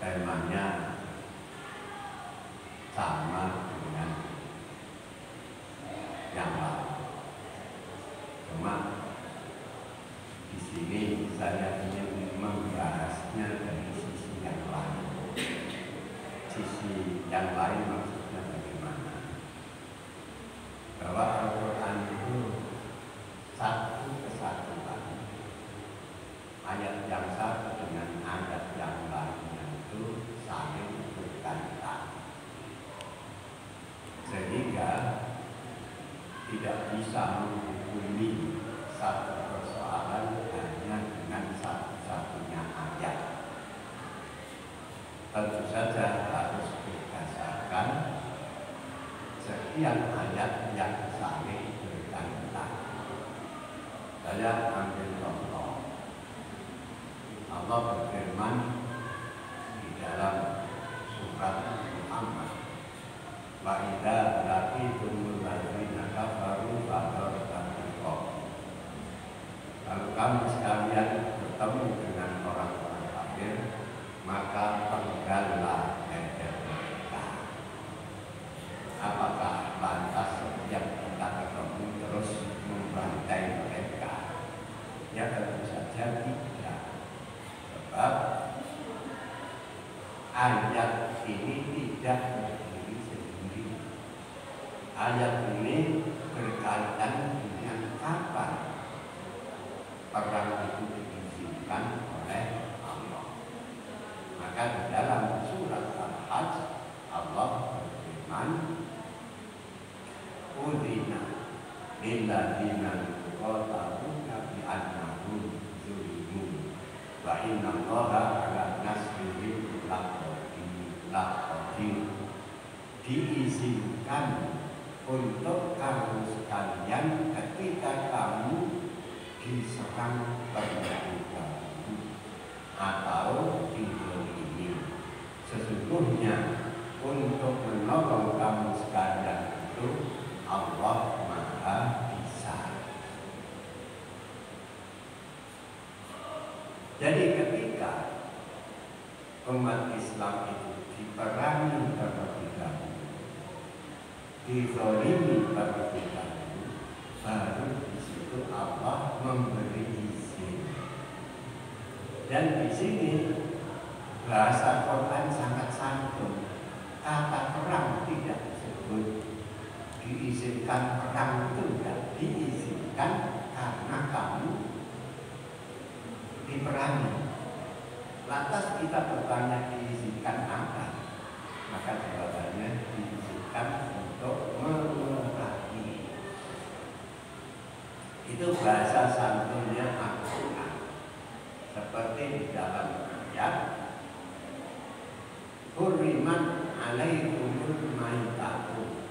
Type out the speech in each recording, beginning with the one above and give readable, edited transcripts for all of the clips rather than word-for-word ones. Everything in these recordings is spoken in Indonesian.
temanya sama dengan yang lain. Cuma di sini saya ingin membahasnya dari sisi yang lain. Sisi yang lain maksudnya bagaimana? Bahwa Al-Quran itu satu kesatuan. Ayat yang satu dengan ayat yang lainnya itu saling berkaitan. Sehingga tidak bisa menghukumi satu persoalan hanya dengan satu-satunya ayat. Tentu saja harus berdasarkan sekian ayat yang saling berkaitan. Saya ambil contoh. Allah berfirman di dalam surat Muhammad, wa idza laqitumul ladzina kafaru fadarban riqab. Kalau kamu sekalian bertemu dengan orang-orang kafir, maka penggallah leher mereka. Apakah lantas setiap kita ketemu terus membantai mereka? Ya tentu saja tidak. Sebab ayat ini tidak berdiri sendiri. Ayat ini berkaitan dengan kapan perang itu diizinkan oleh Allah. Maka di dalam surat Al-Hajj Allah berfirman, "Udzina lilladzina yuqataluna bi annahum zulimu wa innallaha 'ala nasrihim laqadir." Diizinkan untuk kamu sekalian ketika kamu diserang terlebih dahulu atau dizalimi. Sesungguhnya untuk menolong kamu sekalian itu Allah Maha Bisa. Jadi ketika umat Islam itu diperangi terlebih dahulu, dizalimi terlebih dahulu, baru di situ Allah memberi izin. Dan di sini bahasa Quran sangat santun. Kata perang tidak disebut. Diizinkan perang itu tidak diizinkan karena kamu diperangi. Lantas kita bertanya diizinkan apa? Maka jawabannya diizinkan untuk memerangi. Itu bahasa santunnya Al-Quran. Seperti di dalam ayat, "Hurriman alaikumul maitatu,"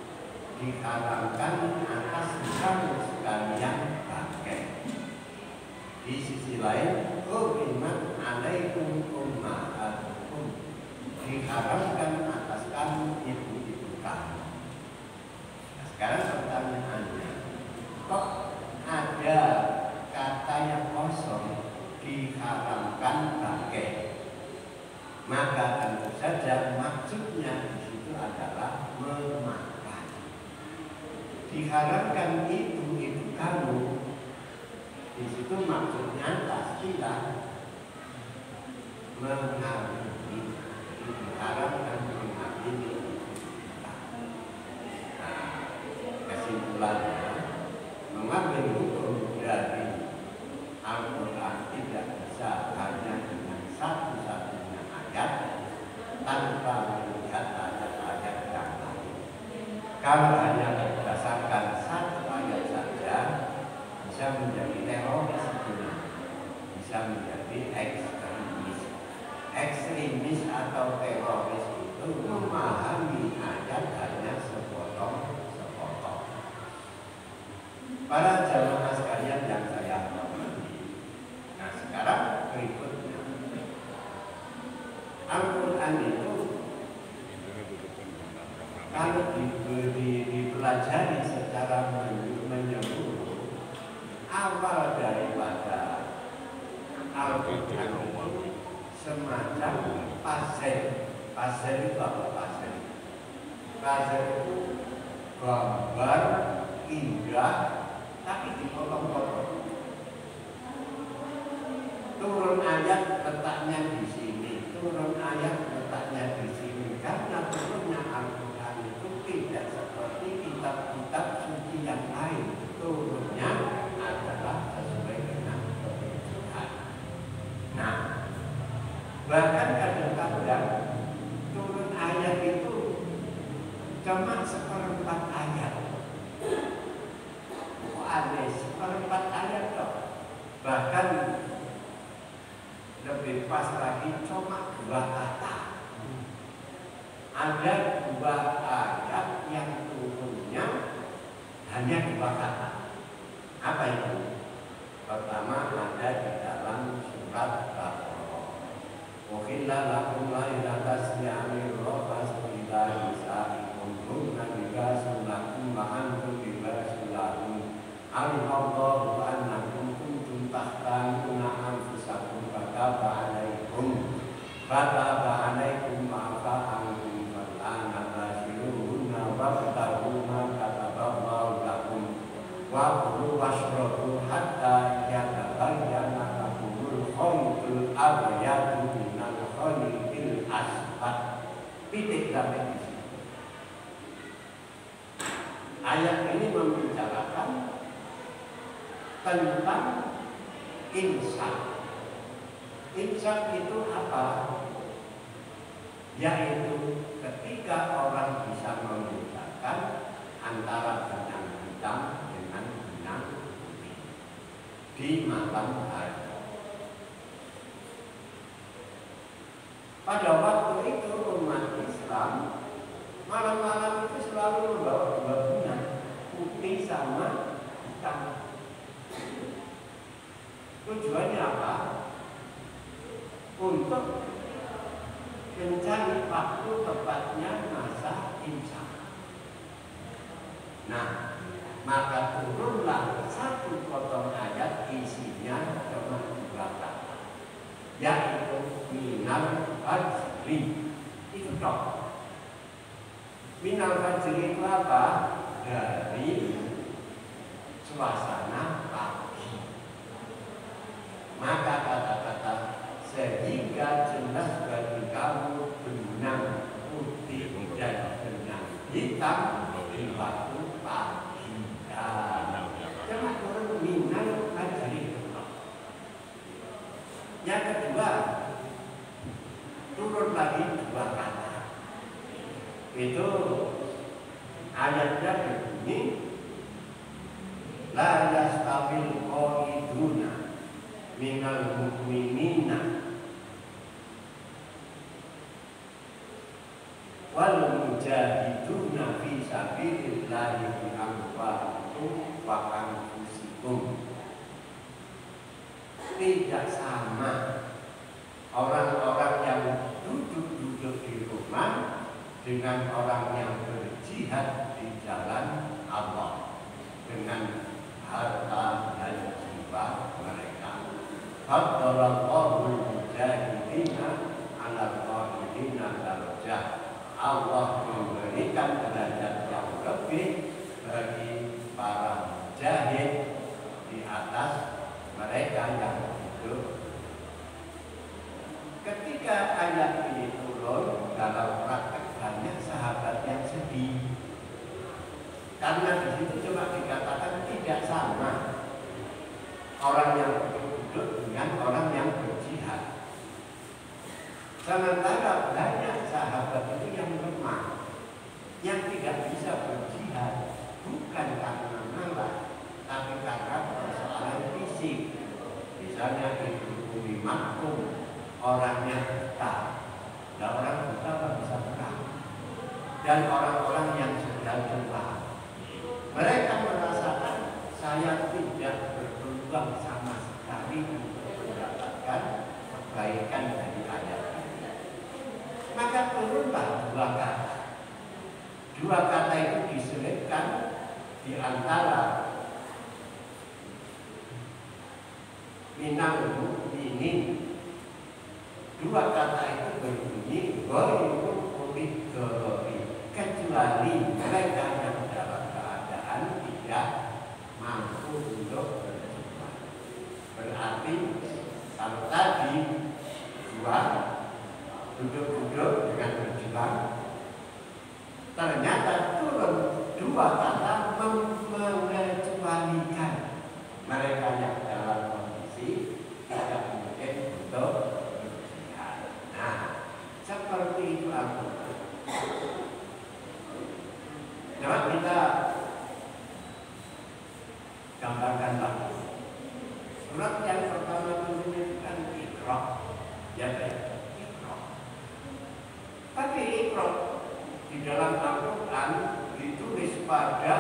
diharamkan atas kamu sekalian bangkai. Di sisi lain, "Hurriman alaikum ummahatukum," diharamkan atas kamu ibu-ibu kamu. Nah, sekarang pertanyaannya, kok ada kata yang kosong diharamkan bangkai? Maka tentu saja maksudnya di situ adalah memakan. Diharamkan ibu-ibu kamu, di situ maksudnya pastilah menghamili. Diharamkan menghamili ibu kita. Nah, kesimpulannya, mengambil hukum dari Al-Quran tidak bisa hanya dengan satu-satunya ayat tanpa melihat ayat-ayat yang lain. Kalau hanya berdasarkan satu ayat saja, bisa menjadi teroris, bisa menjadi ekstremis. Ekstremis atau teroris itu memahami ayat hanya sepotong-sepotong. Para jamaah sekalian yang saya hormati, nah sekarang berikutnya, Al-Quran itu kalau dipelajari secara menyeluruh, awal daripada Al-Quran itu semacam pasir. Pasir itu apa pasir? Pasir itu gambar indah tapi dipotong-potong. Turun ayat letaknya di sini, turun ayat letaknya di sini. Karena turunnya Al-Quran itu tidak seperti kitab-kitab suci yang lain. Turunnya adalah sesuai dengan kebutuhan. Nah, bahkan kadang-kadang turun ayat itu cuma 1/4 ayat. Kok aneh, 1/4 ayat kok. Bahkan lebih pas lagi cuma 2 kata. Ada 2 ayat yang turunnya hanya 2 kata. Apa itu? Pertama ada di dalam surat Baqarah. Uhilla lakum lailata siyamir rafas ila nisaikum hunna libasun lakum wa antum libasun lahum. Allahu annakum kuntum tahtanuna anfusakum fataba alaikum ma'afa ankum fal'ana bashiruhunna wabtagu ma kataballahu lakum wa kulu washrabu hatta yatabayyana lakumul khaytul abyadu minal khaytil aswad. Titik sampai di sini. Ayat ini membicarakan tentang imsak. Imsak itu apa? Yaitu ketika orang bisa membedakan antara benang hitam dengan benang putih di malam hari. Pada waktu itu umat Islam malam-malam itu selalu membawa 2 benang, putih sama hitam. Tujuannya apa? Untuk mencari waktu tepatnya masa imsak. Nah, maka turunlah 1 potong ayat isinya cuma 2 kata, yaitu minal fajri. Itu dong. Minal fajri itu apa? Dari suasana pagi. Maka kata-kata sehingga jelas bagi kamu benang putih dan benang hitam di waktu pagi. Cuma turun minal fajri. Yang kedua, turun lagi 2 kata. Itu ayatnya berbunyi la yastawil qaiduna minal mu'minina wal mujahiduna fi sabilillahi bi amwalikum wa anfusikum. Tidak sama orang-orang yang duduk-duduk di rumah dengan orang yang berjihad di jalan Allah dengan harta dan jiwa mereka. Faddalallahu mujahidina ala qa'idina darajah. Allah memberikan derajat yang lebih bagi para mujahid di atas mereka yang hidup. Ketika ayat ini turun, dalam praktek banyak sahabat yang sedih karena di situ cuma dikatakan tidak sama orang yang duduk dengan orang yang berjihad. Sementara banyak sahabat itu yang lemah, yang tidak bisa berjihad, bukan karena malas, tapi karena persoalan fisik. Misalnya Ibnu Umi Maktum, orangnya buta, dan orang buta tak bisa perang, dan orang-orang yang sedang tua, mereka merasakan saya tidak berpeluang sama sekali untuk mendapatkan kebaikan dari ayat ini. Maka turunlah 2 kata. 2 kata itu diselipkan di antara minal mu'minin Dua kata itu berbunyi goyru uligorobi, kecuali mereka yang dalam keadaan tidak mampu untuk berjuang. Berarti kalau tadi dua duduk-duduk dengan berjuang, ternyata turun dua kata mengecualikan mereka yang dalam kondisi tidak mungkin untuk berjihad. Nah, seperti itu Al-Quran. Coba kita gambarkan lagi. Surat yang pertama menunjukkan Iqra, ya Iqra. Tapi Iqra di dalam Al-Quran ditulis pada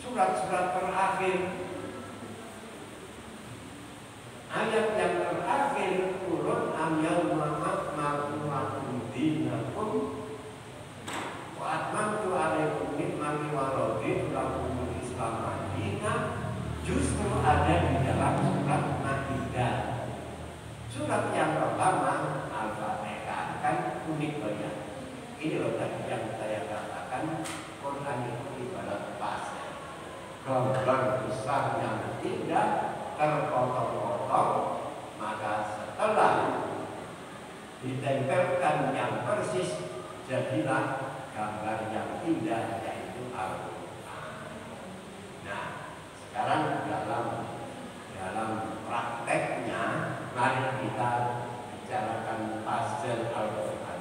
surat-surat terakhir. Ayat yang terakhir turun am-yawma akmaltu lakum dinakum wa atmamtu alaikum ni'mati wa raditu lakumul Islam dinan, justru ada di dalam surat Maidah. Surat yang pertama Al-Fatihah, kan unik banyak. Ini loh tadi yang saya katakan, Quran itu ibarat pasir, gambar besar yang tidak terpotong-potong, maka setelah ditempelkan yang persis, jadilah gambar yang indah, yaitu Al-Quran. Nah, sekarang dalam prakteknya, mari kita bicarakan pasal Al-Quran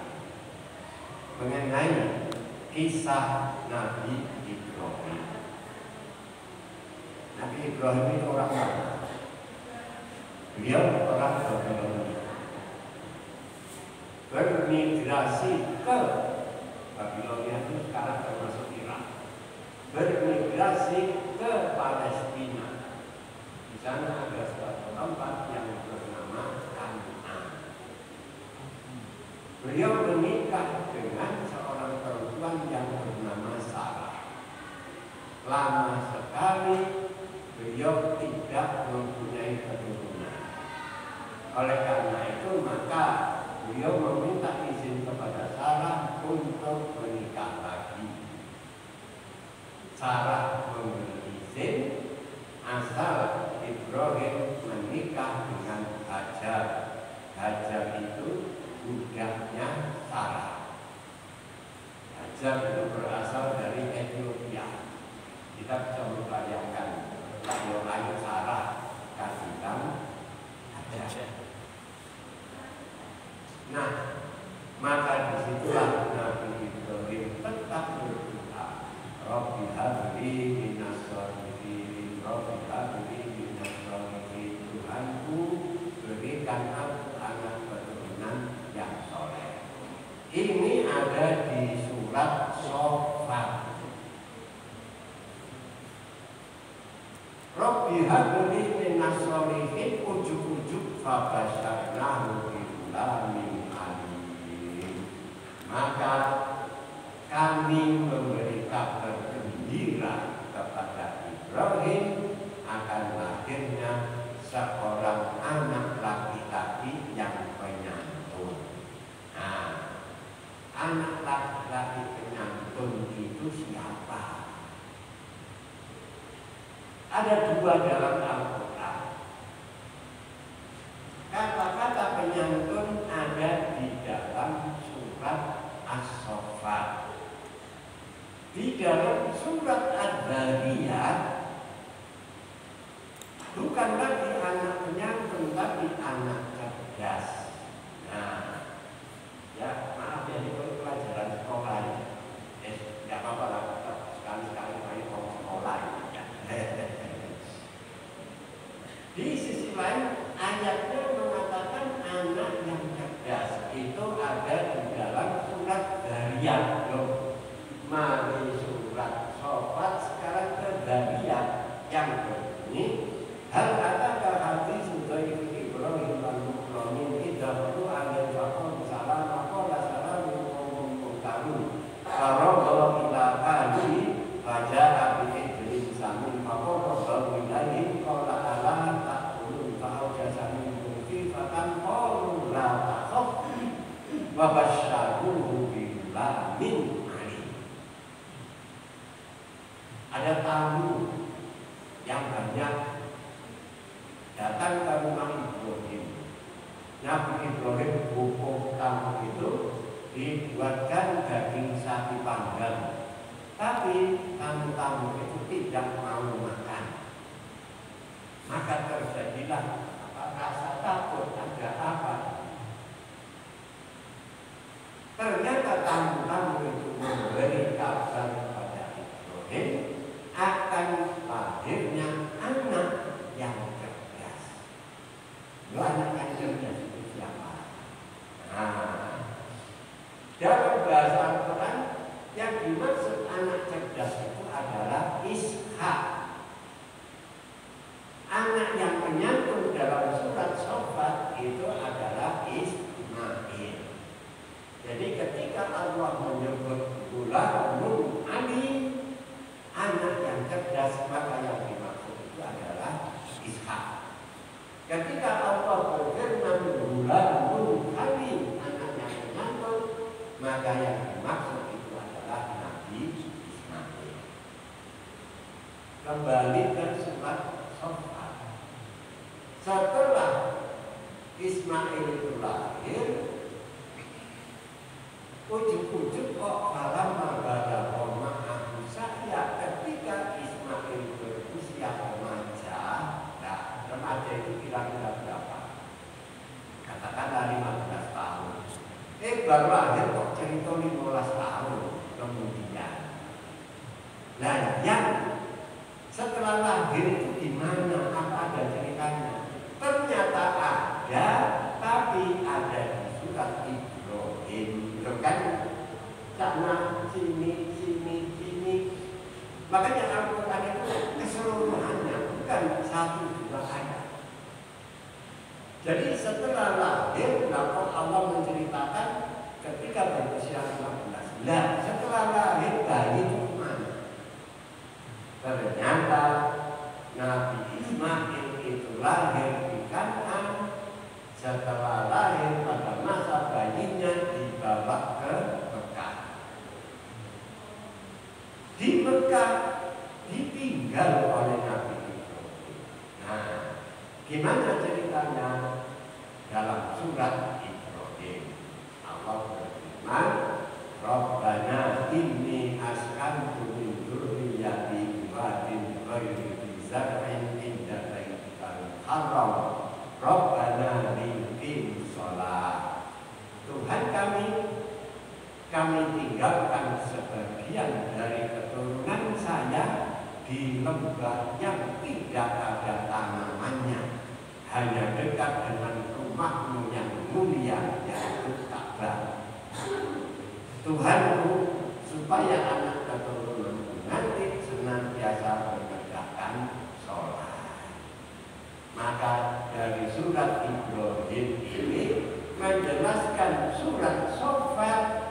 mengenai kisah Nabi Ibrahim. Nabi Ibrahim itu orang mana? Beliau orang Babilonia, bermigrasi ke Babilonia itu sekarang termasuk Irak, bermigrasi ke Palestina. Di sana ada suatu tempat yang bernama Kanaan. Beliau menikah dengan seorang perempuan yang bernama Sarah. Lama sekali beliau tidak mempunyai keturunan. Oleh karena itu maka beliau meminta izin kepada Sarah untuk menikah lagi. Sarah memberi izin asal Ibrahim menikah dengan Hajar. Hajar itu budaknya Sarah. Hajar itu berasal dari Ethiopia. Kita bisa membayangkan ayo Sarah kasih Hajar. Nah, maka disitulah Nabi Ibrahim tetap berdoa, Rabbi habli minas sholihin, Rabbi habli minas sholihin, Tuhanku berikan aku anak keturunan yang soleh. Ini ada di surat Shofat. Rabbi habli minas sholihin, ujuk-ujuk fabasyarnahu min alim. Maka kami memberi kabar gembira kepada Ibrahim akan lahirnya seorang anak laki-laki yang penyantun. Nah, anak laki-laki penyantun itu siapa? Ada dua dalam Al-Quran. Kata-kata penyantun ada di dalam surat As-Saffat. Di dalam surat Ad-Dzariyat bukan lagi anak penyantun, tapi anak cerdas. Nah, ya maaf ya, ini pelajaran sekolah ya. Tidak apa-apa lah, sekali-sekali main sekolah ya. Di sisi lain ayatnya mengatakan anak yang cerdas itu ada di dalam surat Dzariyat. Mari surat Shofat sekarang ke Dzariyat. wa basyaruhu bighulamin alim. Ada tamu yang banyak datang ke rumah Ibrahim. Nabi Ibrahim hukum tamu itu dibuatkan daging sapi panggang, tapi tamu-tamu itu tidak mau makan. Maka terjadilah rasa takut, ada apa? Ternyata tamu-tamu itu memberi kabar kepada Ibrahim akan lahirnya anak yang cerdas. Anak yang cerdas itu siapa? Dalam bahasa Al-Quran yang dimaksud anak cerdas itu adalah Ishak. Anak yang menyantun dalam surat Shofat itu adalah Ismail. Jadi ketika Allah menyebut Ghulamun alim, anak yang cerdas, maka yang dimaksud itu adalah Ishak. Ketika Allah berfirman Ghulamun alim, anak yang menyantun, maka yang dimaksud itu adalah Nabi Ismail. Kembali ke surat Shofat. Setelah Ismail itu lahir, ujuk-ujuk kok falamma balagha ma'ahu sa'ya, ketika Ismail berusia remaja. Nah, remaja itu kira-kira berapa? Katakanlah 15 tahun. Baru lahir kok cerita 15 tahun kemudian. Nah, yang setelah lahir itu gimana? Apa ada ceritanya? Ternyata ada, tapi ada di surat Ibrahim. Kan? Sana, sini. Makanya Al-Quran itu keseluruhannya, bukan satu dua ayat. Jadi setelah lahir, maka Allah menceritakan ketika berusia 15. Nah, setelah lahir bayi itu mana? Ternyata Nabi Ismail itu lahir di Kan'an. Setelah lahir pada masa bayinya dibawa ke Mekah. Di Mekah ditinggal oleh Nabi Ibrahim. Nah, gimana ceritanya? Dalam surat Ibrahim Allah berfirman, Rabbana inni askantu min dzurriyyati biwadin ghairi zar'in inda baitikal haram Rabbana liqimus shalah. Tuhan kami tinggalkan sebagian dari keturunan saya di lembah yang tidak ada tanamannya, hanya dekat dengan rumahmu yang mulia, yaitu Ka'bah. Tuhanku, supaya anak keturunanku nanti senantiasa mengerjakan sholat. Maka dari surat Ibrahim ini menjelaskan surat Shofat.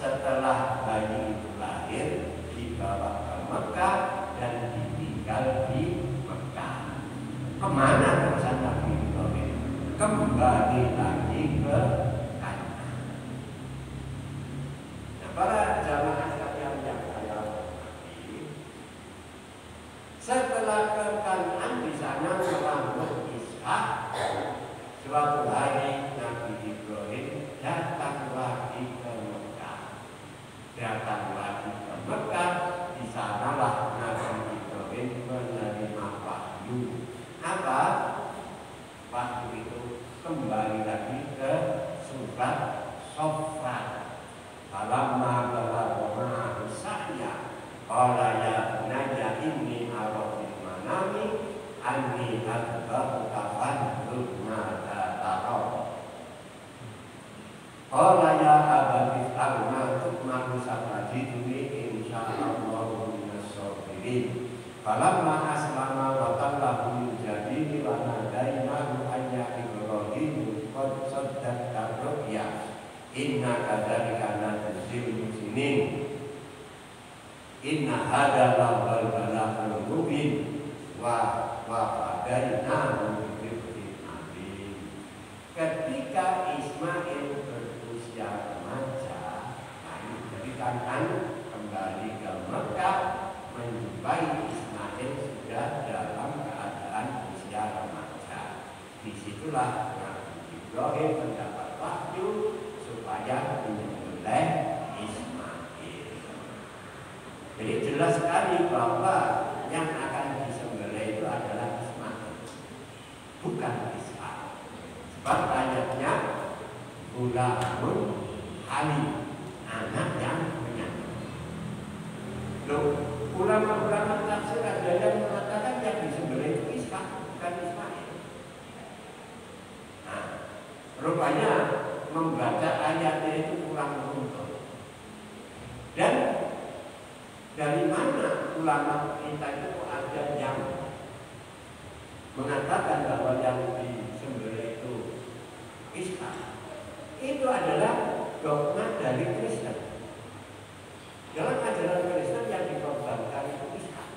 Setelah bayi itu lahir, dibawa ke Mekah dan ditinggal di Mekah. Kemana terusan Nabi Ibrahim? Kembali lagi ke Kan'an. Nah, para jamaah sekalian yang saya hormati, setelah ke Kan'an di sana melamar Ishak, suatu hari Nabi Ibrahim datang lagi ke Mekah. Di sanalah Nabi Ibrahim menerima wahyu. Apa? Wahyu itu kembali lagi ke surat Shofat. Falamma balagha ma'ahu sa'ya qala ya bunayya inni ara fil manami anni adbahuka fanzur madza tara. Qala ya abati if'al tu'maru satajiduni insyaallahu minas sabirin. Falamma aslama wa tallahu lil-jabini wa nadainahu ayya Ibrahim qad saddaqta ru'ya inna kadzalika najzil muhsinin inna hadza lahul balaghul mubin wa fadainahu bi dzikrin adzim. Ketika Ismail berusia usia remaja. Nah, jadi kan kembali ke Mekah menjumpai Ismail sudah dalam keadaan usia remaja. Disitulah Nabi Ibrahim mendapat wahyu supaya menyembelih Ismail. Jadi jelas sekali bahwa yang akan disembelih itu adalah Ismail, bukan Ishak. Sebab ayatnya Gulamun Halim, anak yang menyantun. Loh, ulama-ulama tafsir ada yang mengatakan yang disembelih itu Ishak, bukan Ismail. Nah, rupanya membaca ayatnya itu kurang runtuh. Dan dari mana ulama kita itu ada yang mengatakan bahwa yang disembelih itu Ishak? Itu adalah dogma dari Kristen. Dalam ajaran Kristen yang dikorbankan itu Ishak.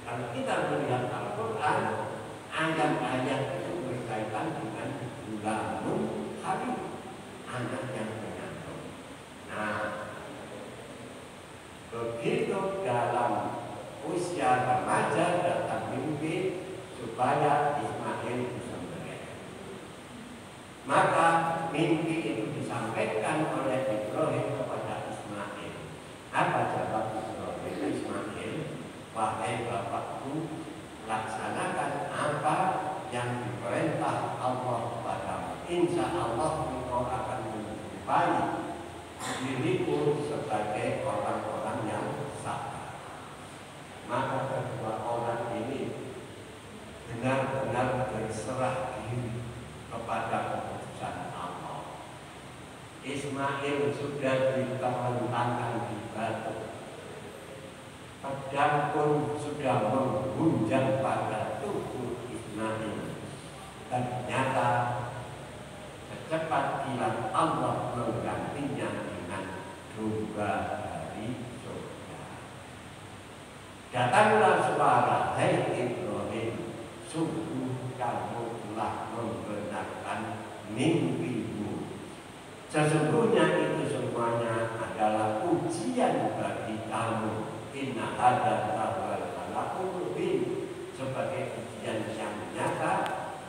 Kalau kita melihat Al-Quran, ayat-ayat itu berkaitan dengan Gulamun Halim, anak yang menyantun. Nah, begitu dalam usia remaja datang mimpi supaya Ismail disembelih. Maka mimpi itu disampaikan oleh Ibrahim kepada Ismail. Apa jawab Ibrahim? Ismail, wahai bapakku, laksanakan apa yang diperintah Allah padamu. Insya Allah engkau akan menjumpai diriku sebagai orang-orang yang sabar. Maka kedua orang ini benar-benar berserah diri kepada keputusan Allah. Ismail sudah diterlentangkan di batu, pedang pun sudah menghunjam pada tubuh Ismail. Ternyata secepat kilat Allah menggantinya dengan domba dari surga. Datanglah suara, hai Ibrahim, sungguh kamu telah membenarkan mimpimu. Sesungguhnya itu semuanya adalah ujian bagi kamu. Inna hadza lawal bala'ul mubin, sebagai ujian yang nyata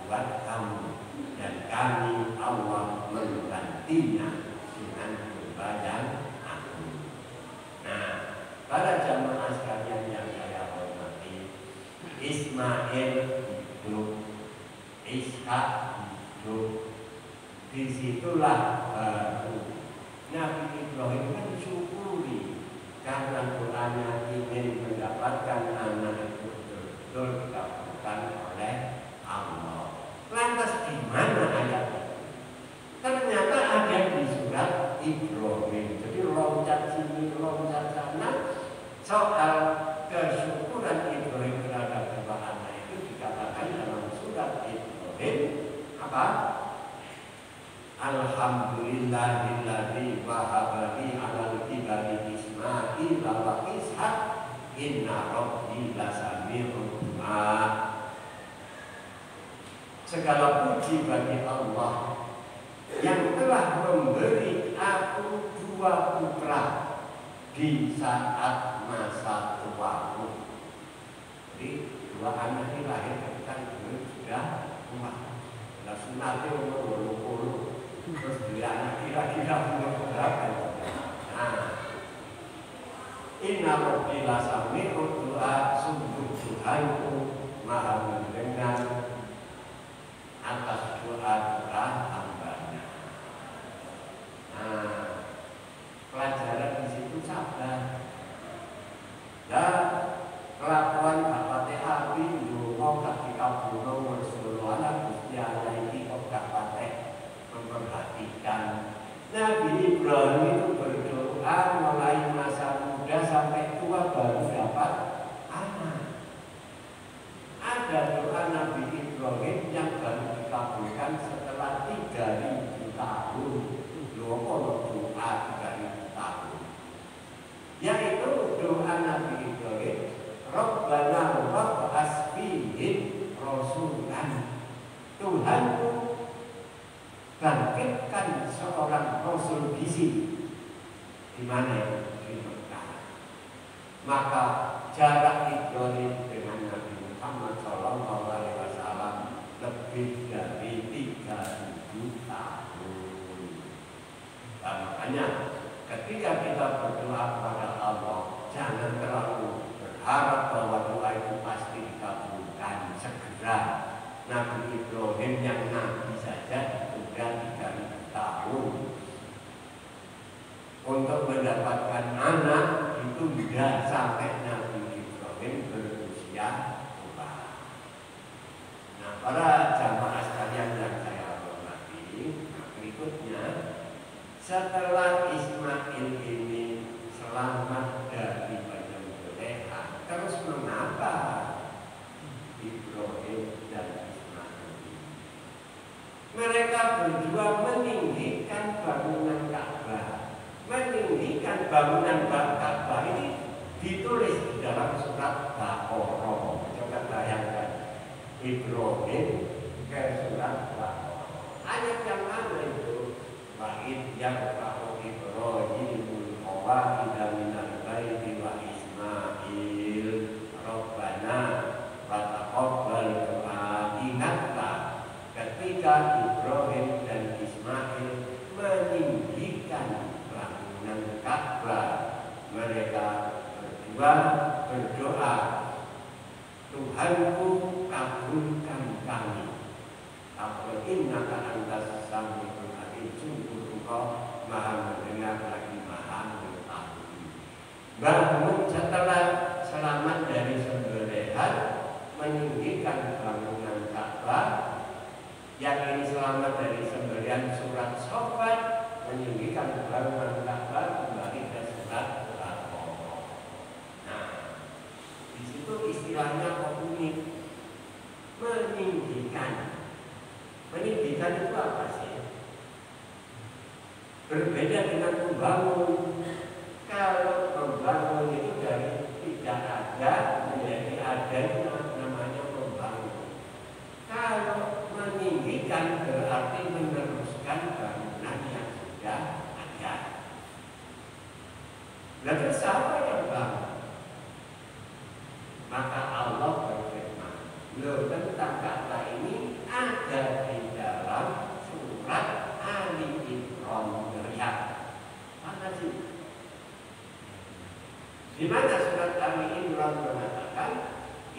buat kamu. Dan kami Allah menggantinya dengan domba yang agung. Nah, para jamaah sekalian yang saya hormati, Ismail hidup, Ishak hidup. Disitulah Nabi Ibrahim mensyukuri karena doanya ingin mendapatkan anak itu betul dikabulkan oleh Allah. Lantas di mana ayatnya? Ternyata ada di surat Ibrahim. Jadi loncat sini, loncat sana. Soal kesyukuran Ibrahim terhadap dua anak itu dikatakan dalam surat Ibrahim apa? Alhamdulillahilladzi wahaba li 'alal kibari Ismail wa Ishaq inna rabbi lasami'ud du'a. Segala puji bagi Allah yang telah memberi aku dua putra di saat masa tuaku. Jadi dua anak ini lahir ketika Ibrahim sudah tua. Sudah sunatnya umur 20. Terus dia anak kira-kira umur berapa? Nah, inna rabbi lasami'ud du'a, sungguh Tuhanku maha mendengar atas doa-doa hambanya. Nah, pelajaran di situ sabar. Dan kelakuan bapak Abi dulu ketika bunuh Rasulullah Gusti Allah ini kok bapak memperhatikan. Nabi Ibrahim itu berdoa mulai masa muda sampai tua baru dapat anak. Ada doa Nabi Ibrahim yang baru dikabulkan setelah 3.000 tahun. Doa 3.000 tahun. Yaitu doa Nabi Ibrahim, Rabbana wab'ats fihim rasulan. Tuhanku, bangkitkan menjadikan seorang rasul bisi di mana di Mekah. Maka jarak Ibrahim dengan Nabi Muhammad SAW lebih dari 3.000 tahun. Dan makanya ketika kita berdoa kepada Allah, jangan terlalu berharap bahwa doa itu pasti dikabulkan segera. Nabi Ibrahim yang nabi saja sudah 3.000 tahun. Untuk mendapatkan anak itu tidak sampai Nabi Ibrahim berusia tua. Nah, para jamaah sekalian yang saya hormati, berikutnya setelah Ismail ini selamat dari penyembelihan, terus mengapa Ibrahim dan Ismail ini? Mereka berdua meninggikan bangunan Ka'bah. Meninggikan bangunan Ka'bah ini ditulis di dalam surat Baqarah. Coba bayangkan Ibrahim ke surat Baqarah. Ayat yang mana itu? Wa'id yarfa'u Ibrahimul qawa'ida minal baiti wa Ismail Rabbana wa taqabbal du'a. Ingatlah ketika Ibrahim dan Ismail meninggikan bangunan Ka'bah, mereka berdua berdoa, Tuhanku kabulkan kami. Apa innaka antas samiul alim, sungguh Engkau Maha mendengar lagi Maha mengetahui. Bangun setelah selamat dari sembelihan, meninggikan bangunan Ka'bah. Yang ini selamat dari sembelihan surat Shofat, meninggikan bangunan Ka'bah kembali ke surat Baqarah. Nah, di situ istilahnya unik, meninggikan. Meninggikan itu apa sih? Berbeda dengan membangun. Kalau membangun itu dari tidak ada menjadi ada, itu namanya membangun. Kalau meninggikan berarti meneruskan bangunan yang sudah ada. Lalu siapa yang bangun? Maka Allah berfirman, tentang kata ini ada di dalam surat Ali Imran. Mana sih? Di mana surat Ali Imran mengatakan,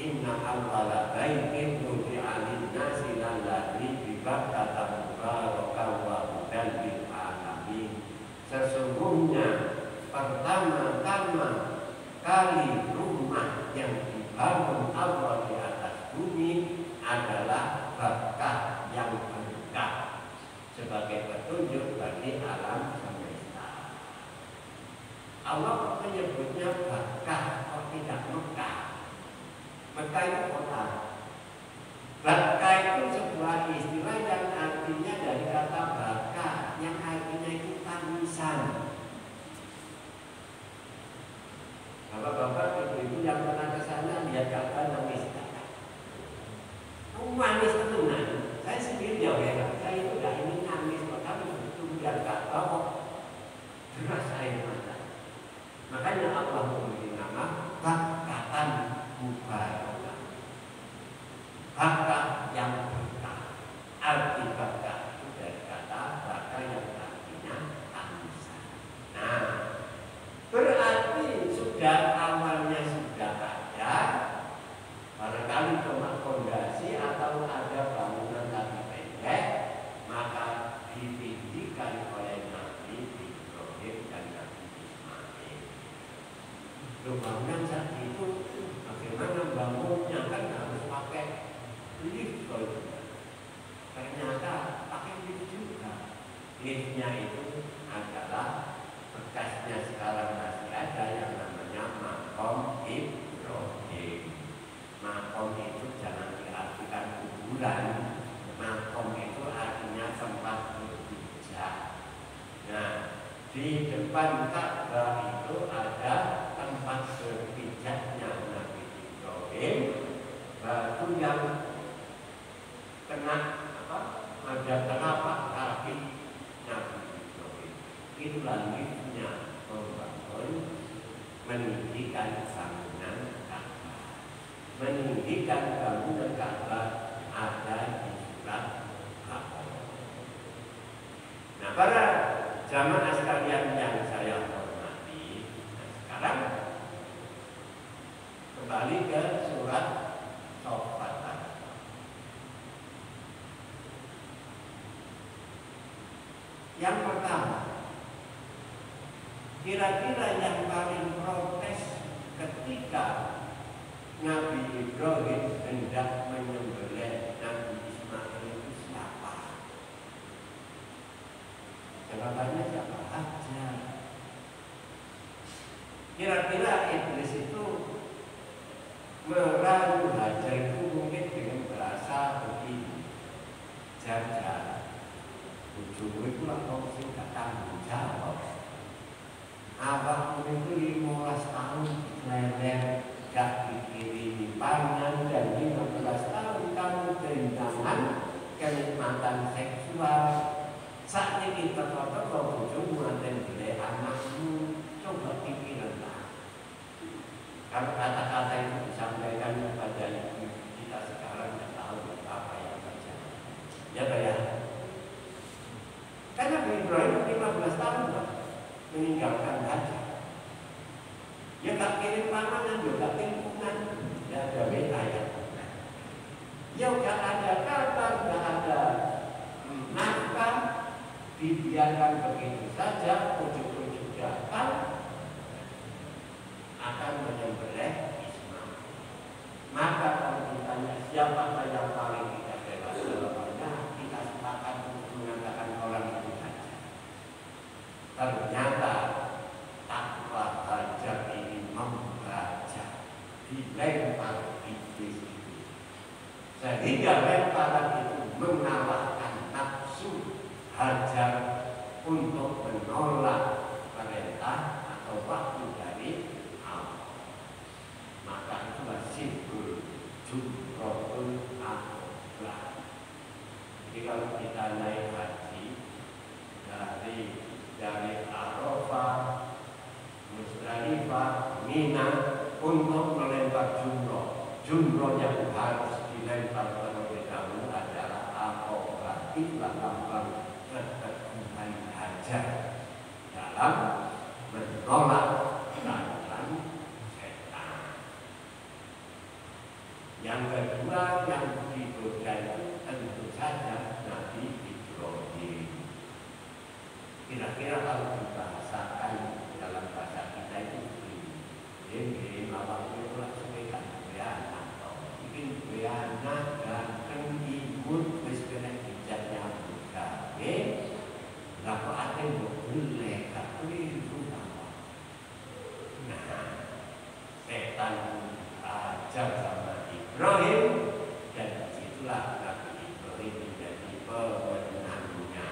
Inna awwala baitin wudi'a lin-nasi lalladzi bi Bakkah mubarakan wa hudan lil alamin. Sesungguhnya pertama-tama kali rumah yang dibangun Allah di atas bumi adalah Bakkah yang berkah sebagai petunjuk bagi alam semesta. Allah menyebutnya Bakkah, kok tidak Mekah? Mekah itu kota. Bakkah itu sebuah istilah yang artinya dari kata bakkah, yang artinya itu tangisan. Bapak-bapak, ibu-ibu yang pernah ke sana lihat kapan nangis. Manis tenang. Saya sendiri jauh ya. Saya itu tidak ingin nangis, tapi begitu lihat Ka'bah kok deras air mata. Makanya Allah memberi nama Bakkatan Mubarakah. Bakkah yang berkah. Arti bakkah itu dari kata bakkah yang artinya tangisan. Nah, berarti sudah awalnya sudah ada. Barangkali cuma fondasi atau ada bangunan tapi pendek, maka ditinggikan oleh Nabi Ibrahim dan Nabi Ismail. Bangunan saat itu bagaimana bangunnya, kan harus pakai lift. Ternyata pakai lift juga. Liftnya itu adalah bekasnya sekarang masih ada yang namanya Maqam Ibrahim. Maqam itu jangan diartikan kuburan. Maqam itu artinya tempat berpijak. Nah, di depan Ka'bah itu ada tempat berpijaknya Nabi Ibrahim. Batu yang kena ada telapak kaki Nabi bangkitnya membangun, meninggikan bangunan Ka'bah. Meninggikan bangunan Ka'bah ada di surat Al-Baqarah. Nah, para jamaah sekalian yang saya hormati, sekarang kembali ke surat Shofat. Yang pertama, kira-kira yang paling protes ketika Nabi Ibrahim hendak menyembelih Nabi Ismail itu siapa? Jawabannya siapa? Hajar. Kira-kira iblis itu merayu Hajar itu mungkin dengan bahasa begini, Jajar, ujungmu itu lah kau sih gak tanggung jawab. Abang itu 15 tahun leleh, gak dikirimi pangan, dan 15 tahun kamu kehilangan kenikmatan seksual. Saat ini kita kau ujungmu dan gede anakmu, coba pikiranlah. Kalau kata-kata itu disampaikan kepada ibu kita sekarang, tidak tahu apa yang terjadi. Ya bayar. Karena Ibrahim 15 tahun meninggalkan Hajar. Ya gak kirim panganan, juga timbunan, ya ada beda ya. Ya gak ada kabar, gak ada nafkah, dibiarkan begitu saja, ujuk-ujuk datang akan menyembelih Ismail. Maka kalau ditanya siapa yang paling tidak bebas, jawabannya kita sepakat untuk mengatakan orang itu saja. Ternyata takwa Hajar ini membaca, dilempar iblis itu, sehingga lemparan itu mengalahkan nafsu Hajar untuk menolak perintah atau waktu dari Allah. Maka itulah simbol Jumrotul Aqabah. Jadi kalau kita naik haji dari Arafah, Musdalifah, Mina untuk melempar jumroh yang harus dilempar terlebih dahulu adalah Aqabah. Itulah lambang keteguhan Hajar dalam menolak kedatangan setan. Yang kedua yang digoda itu tentu saja Nabi Ibrahim. Kira-kira kalau dibahasakan dalam bahasa kita itu begini, awalnya itu langsung ikan beana, bikin beana ganteng imut wis kena hijabnya gawe, laku ate boleh gak keliru apa. Nah, setan ajar sama Ibrahim, dan disitulah Nabi Ibrahim menjadi pemenangnya.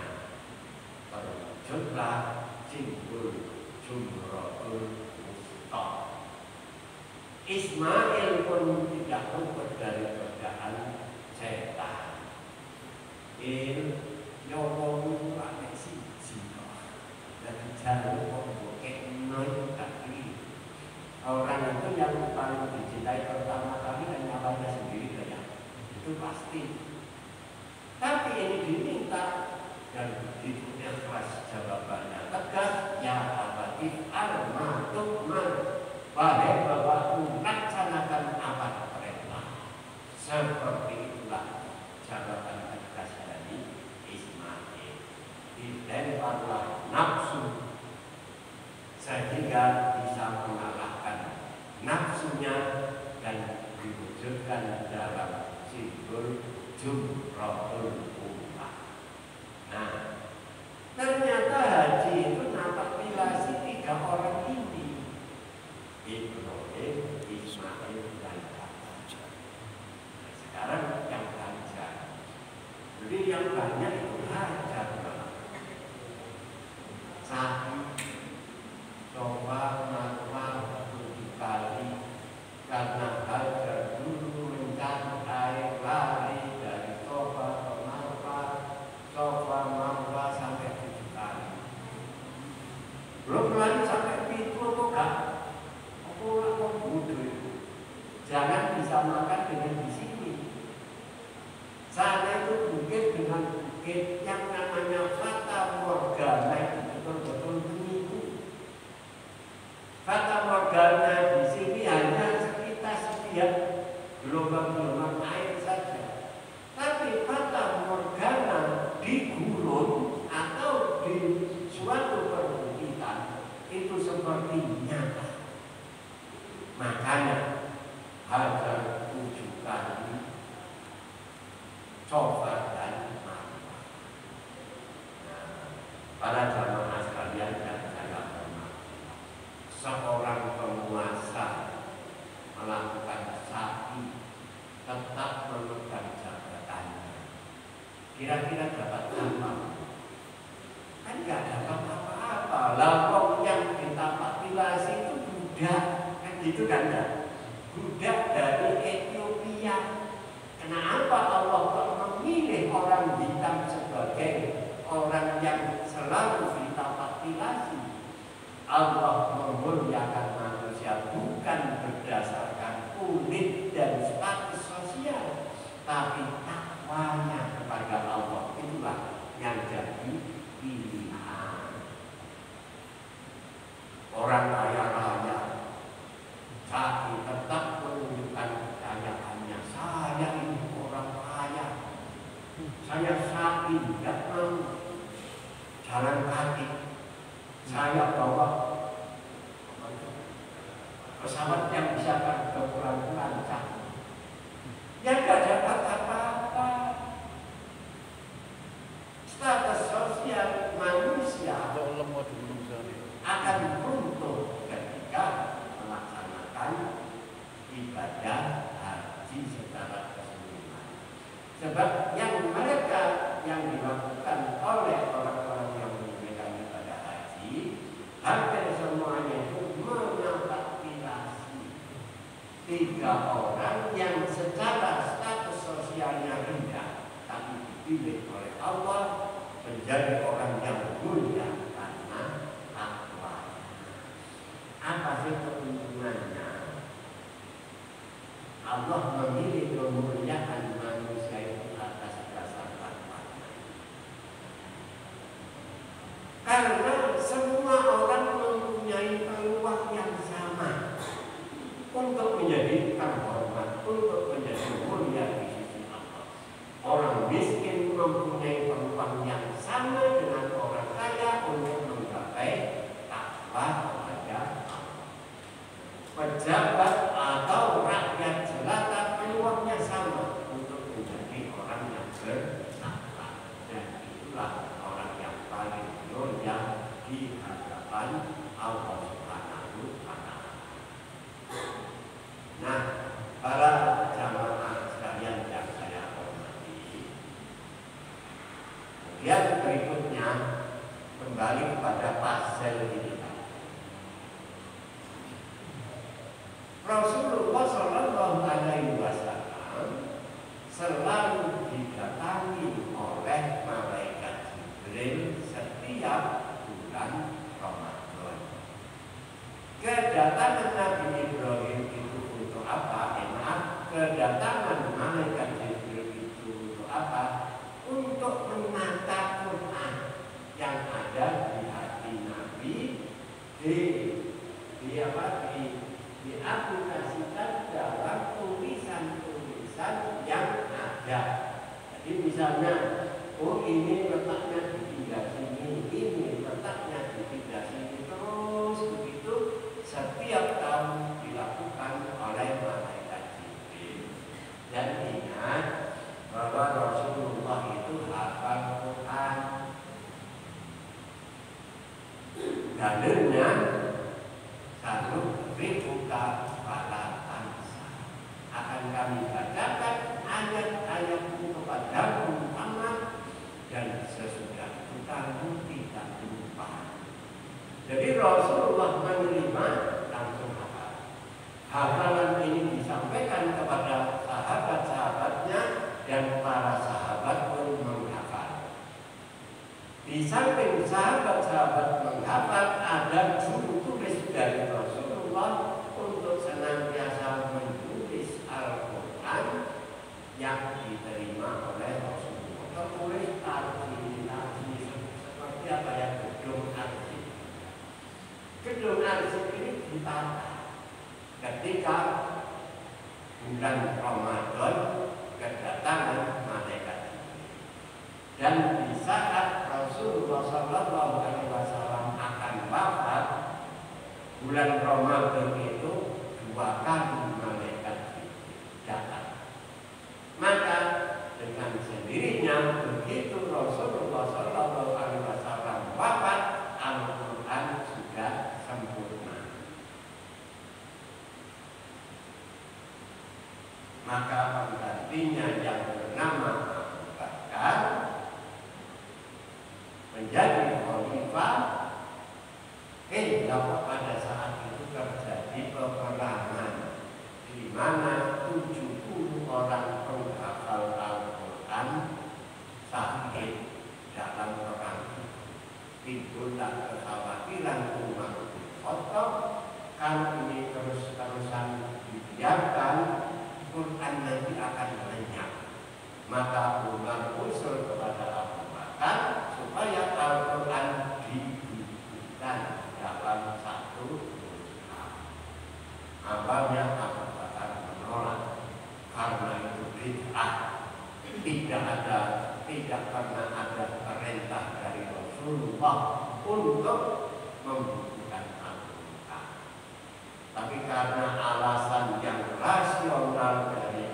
Terwujudlah simbol Jumrotul Wusta. Ismail pun tidak luput dari godaan setan. Nyowomu pakai siji dan jalur pembokek noy kaki. Orang itu yang paling dicintai pertama kali hanya nyawanya sendiri saja. Itu pasti. Tapi ini diminta dan begitu ikhlas jawabannya tegas, ya abadi al-matukman, wahai bapakku laksanakan apa perintah. Seperti itulah jawaban tegas dari Ismail. Dilemparlah nafsu sehingga bisa mengalahkan nafsunya dan diwujudkan dalam simbol Jumrotul Ummah. Nah, ternyata haji itu napakilasi 3 orang ini, Ibrahim, Ismail, dan Hajar. Nah, sekarang yang Hajar, jadi yang banyak itu Hajar. Sa'i, Sofa, Marwah, 7 kali, karena Hajar dulu mencari air lari dari Sofa ke Marwah. Belum lagi sampai pintu apa enggak? Apa orang bodoh itu? Jangan disamakan dengan di sini. Sana itu bukit dengan bukit yang namanya Fata Morgana itu betul-betul menipu. Fata Morgana di sini hanya sekitar setiap gelombang-gelombang air saja. Tapi Fata Morgana di gurun atau di suatu perbukitan itu seperti nyata. Makanya Hajar tunjukkan coba dan marwah. Para jamaah sekalian dan saya hormati, seorang penguasa melakukan sa'i tetap memegang jabatannya. Kira-kira dapat apa? Kan nggak dapat apa-apa. Lalu yang kita pilasi itu budak, kan gitu kan ya? Budak dari Ethiopia. Kenapa Allah kok memilih orang hitam sebagai orang yang selalu ditapaktilasi? Allah memuliakan manusia bukan berdasarkan kulit dan status sosial, tapi takwanya kepada Allah. Itulah yang jadi pilihan. Orang kaya-raya tapi tetap menunjukkan kekayaannya. Saya ini orang kaya. Saya sa'i tidak mau jalan kaki. Saya bawa pesawat yang bisa terbang. Ya tidak dapat apa-apa. Status sosial manusia akan runtuh ketika melaksanakan ibadah haji secara keseluruhan. Sebab yang mereka yang dilakukan oleh orang-orang yang menunaikan ibadah haji hampir semuanya itu menapaktilasi 3 orang yang secara status sosialnya rendah, tapi dipilih oleh Allah menjadi orang yang mulia karena takwa. Apa sih keuntungannya? Allah memilih kemuliaan manusia itu atas dasar takwa. Karena semua orang mempunyai peluang yang sama untuk menjadi terhormat, untuk menjadi mulia di sisi Allah. Orang miskin mempunyai peluang yang sama dengan orang kaya untuk menggapai takwa kepada Allah. Pejabat atau rakyat jelata peluangnya sama untuk menjadi orang yang bertakwa, dan itulah orang yang paling mulia di hadapan Allah Subhanahu wa Ta'ala. Nah, para jamaah sekalian yang saya hormati, kemudian berikutnya kembali kepada pasal ini. Rasulullah Shallallahu Alaihi Wasallam selalu didatangi oleh malaikat Jibril setiap bulan Ramadan. Kedatangan Nabi Ibrahim itu untuk apa? Kedatangan malaikat Jibril itu untuk apa? Untuk menata Quran yang ada di hati Nabi, diaplikasikan dalam tulisan-tulisan yang ada. Jadi misalnya, oh ini letaknya di pinggir sini, ini letaknya di pinggir sini, terus begitu setiap tahun dilakukan oleh malaikat Jibril. Dan ingat bahwa Rasulullah itu hafal Quran. Dalilnya satu ribuka balatan akan kami bacakan ayat-ayatmu kepadamu Muhammad, dan sesudah itu kamu tidak lupa. Jadi Rasulullah menerima langsung hafal. Hafalan ini disampaikan kepada sahabat-sahabatnya dan para sahabat pun menghafal. Di samping sahabat-sahabat menghafal, ada juru tulis dari Rasulullah untuk senantiasa menulis Al-Quran yang diterima oleh Rasulullah. Tertulis arsip seperti apa ya, gedung arsip. Gedung arsip ini ditata ketika bulan Ramadan kedatangan malaikat. Dan di saat Rasulullah SAW akan wafat, bulan Ramadan itu 2 kali malaikat datang. Maka dengan sendirinya begitu Rasulullah SAW wafat, Al-Quran sudah sempurna. Maka penggantinya yang bernama Abu Bakar menjadi khalifah. Pada saat itu terjadi peperangan di mana 70 orang penghafal Al-Quran sakit dalam perang. Timbullah kekhawatiran Umar bin Khattab, kalau ini terus-terusan dibiarkan, Quran nanti akan lenyap. Maka Umar usul kepada Abu Bakar supaya Al-Quran dibukukan dalam satu mushaf. Awalnya Abu Bakar menolak karena itu bid'ah. Tidak pernah ada perintah dari Rasulullah untuk membukukan Al-Quran. Tapi karena alasan yang rasional dari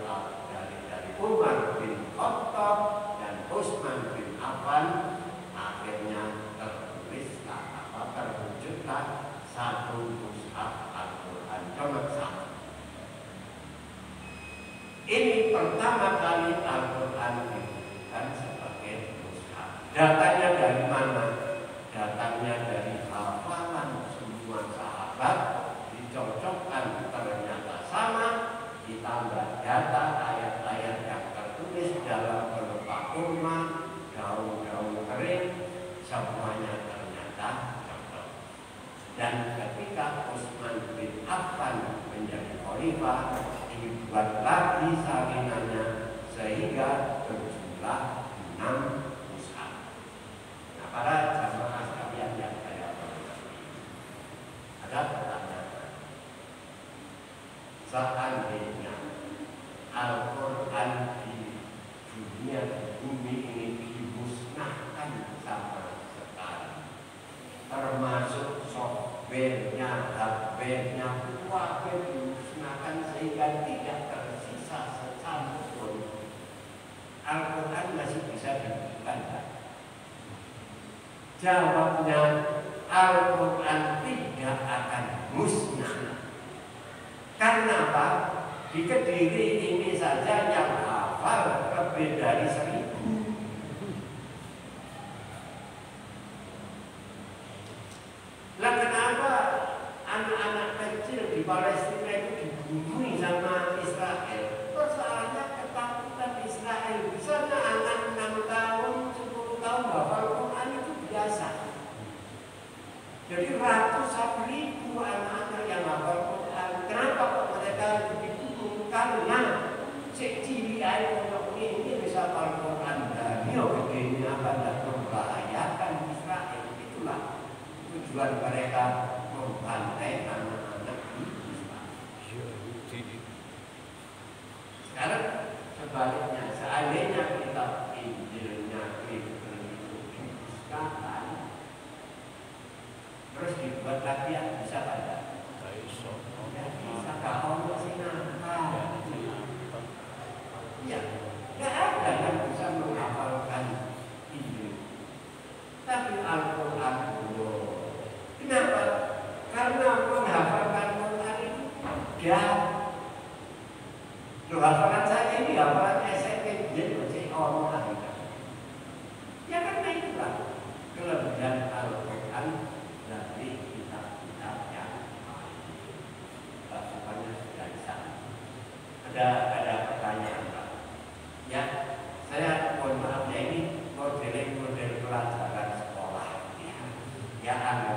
Umar bin Khattab dan Utsman bin Affan, akhirnya terwujudlah satu mushaf Al-Quran cuma satu. Ini pertama kali Al-Quran dibukukan sebagai mushaf. Datanya dari mana? Datanya dari hafalan semua sahabat, dicocokkan ternyata sama, ditambah data ayat-ayat yang tertulis dalam pelepah kurma, daun-daun kering, semuanya ternyata cocok. Dan ketika Utsman bin Affan menjadi khalifah, dibuat lagi salinannya sehingga berjumlah 6 mushaf. Nah, para jamaah sekalian yang saya hormati, ada pertanyaan. Seandainya Al-Quran di dunia bumi ini dimusnahkan sama sekali, termasuk softwarenya, hardwarenya, wakil dimusnahkan sehingga tidak tersisa secamur pun, Al-Quran masih bisa dibukukan? Jawabnya, Al-Quran tidak akan musnah. Karena apa? Di Kediri ini saja yang hafal lebih dari 1000. Lah kenapa anak-anak kecil di Palestina itu dibunuh sama Israel? Persoalannya ketakutan Israel. Di sana anak 6 tahun, 10 tahun hafal Quran itu biasa. Jadi ratusan ribu anak-anak yang hafal Quran. Kenapa kok mereka dibunuh? Karena ciri air pondok ini bisa hafal Quran. Dan dia begini akan membahayakan Israel. Itulah tujuan mereka membantai anak-anak di Israel. Sekarang sebaliknya, seandainya kita Injilnya Kristen itu dimusnahkan, terus dibuat latihan, bisa pada? Ya bisa, kalau masih nakal. Ya, nggak ada yang bisa menghafalkan Injil. Tapi Al-Quran belum. Kenapa? Karena menghafalkan Quran itu mudah. Hafalan saya ini hafalan SMP, jadi masih orang. Ya karena itulah kelebihan Al-Quran dari kitab-kitab yang lain. Pasukannya sudah di sana. Ada pertanyaan, Pak? Ya, saya mohon maaf ya, ini model pelajaran ya ada